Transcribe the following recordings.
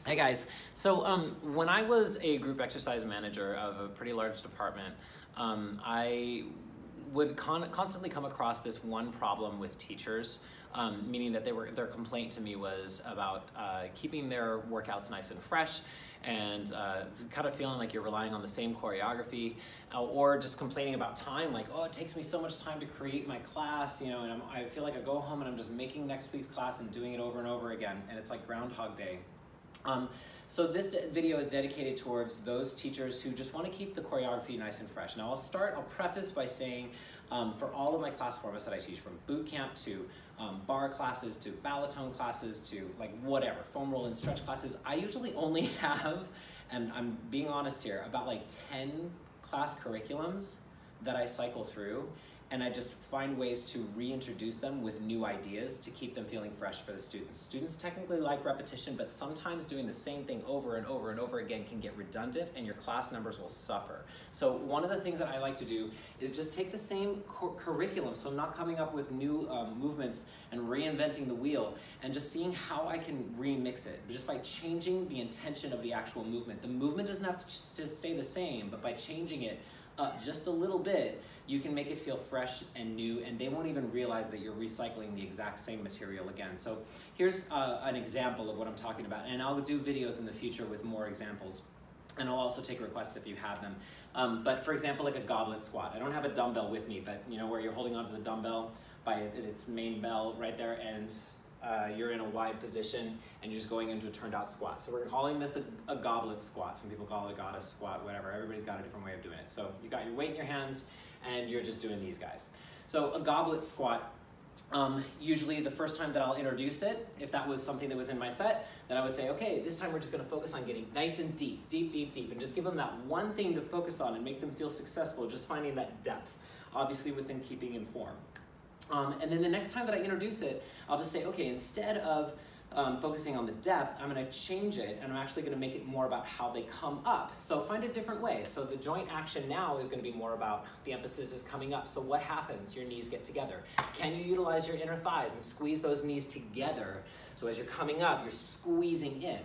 Hey guys, so when I was a group exercise manager of a pretty large department, I would constantly come across this one problem with teachers, meaning that their complaint to me was about keeping their workouts nice and fresh, and kind of feeling like you're relying on the same choreography, or just complaining about time, like, oh, it takes me so much time to create my class, you know, and I feel like I go home and I'm just making next week's class and doing it over and over again, and it's like Groundhog Day. So this video is dedicated towards those teachers who just want to keep the choreography nice and fresh. Now I'll preface by saying for all of my class formats that I teach, from boot camp to bar classes to ballotone classes to like whatever, foam roll and stretch classes, I usually only have, and I'm being honest here, about like 10 class curriculums that I cycle through, and I just find ways to reintroduce them with new ideas to keep them feeling fresh for the students. Students technically like repetition, but sometimes doing the same thing over and over and over again can get redundant and your class numbers will suffer. So one of the things that I like to do is just take the same curriculum, so I'm not coming up with new movements and reinventing the wheel, and just seeing how I can remix it, just by changing the intention of the actual movement. The movement doesn't have to stay the same, but by changing it up just a little bit, you can make it feel fresh and new, and they won't even realize that you're recycling the exact same material again. So here's an example of what I'm talking about, and I'll do videos in the future with more examples, and I'll also take requests if you have them. But for example, like a goblet squat. I don't have a dumbbell with me, but you know, where you're holding onto the dumbbell by its main bell right there, and you're in a wide position and you're just going into a turned out squat. So we're calling this a goblet squat. Some people call it a goddess squat, whatever. Everybody's got a different way of doing it. So you got your weight in your hands and you're just doing these guys. So a goblet squat, usually the first time that I'll introduce it, if that was something that was in my set, then I would say, okay, this time we're just gonna focus on getting nice and deep, deep, deep, deep, and just give them that one thing to focus on and make them feel successful, just finding that depth, obviously within keeping in form. And then the next time that I introduce it, I'll just say, okay, instead of focusing on the depth, I'm gonna change it, and I'm actually gonna make it more about how they come up. So find a different way. So the joint action now is gonna be more about the emphasis is coming up. So what happens? Your knees get together. Can you utilize your inner thighs and squeeze those knees together? So as you're coming up, you're squeezing in.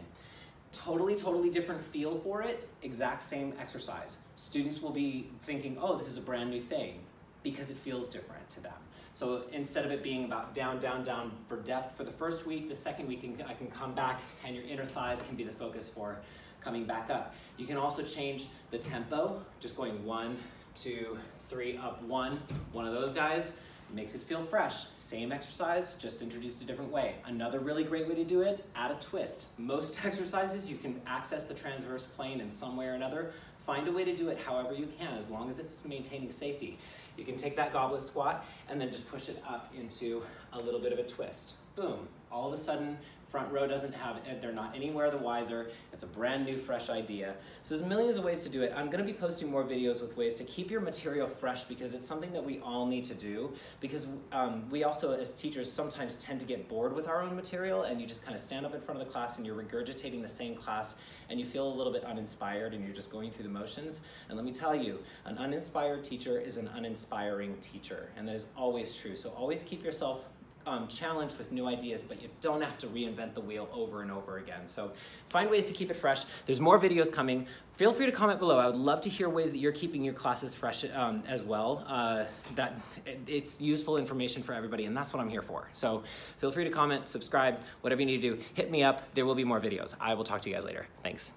Totally, totally different feel for it, exact same exercise. Students will be thinking, oh, this is a brand new thing, because it feels different to them. So instead of it being about down, down, down for depth for the first week, the second week I can come back and your inner thighs can be the focus for coming back up. You can also change the tempo, just going 1, 2, 3, up, one of those guys. Makes it feel fresh. Same exercise, just introduced a different way. Another really great way to do it, add a twist. Most exercises you can access the transverse plane in some way or another. Find a way to do it however you can, as long as it's maintaining safety. You can take that goblet squat and then just push it up into a little bit of a twist. Boom. All of a sudden, front row doesn't have it, they're not anywhere the wiser. It's a brand new, fresh idea. So there's millions of ways to do it. I'm gonna be posting more videos with ways to keep your material fresh, because it's something that we all need to do, because we also, as teachers, sometimes tend to get bored with our own material, and you just kind of stand up in front of the class and you're regurgitating the same class, and you feel a little bit uninspired and you're just going through the motions. And let me tell you, an uninspired teacher is an uninspiring teacher, and that is always true. So always keep yourself challenged with new ideas, but you don't have to reinvent the wheel over and over again. So find ways to keep it fresh. There's more videos coming. Feel free to comment below. I would love to hear ways that you're keeping your classes fresh as well. It's useful information for everybody, and that's what I'm here for. So feel free to comment, subscribe, whatever you need to do. Hit me up. There will be more videos. I will talk to you guys later. Thanks.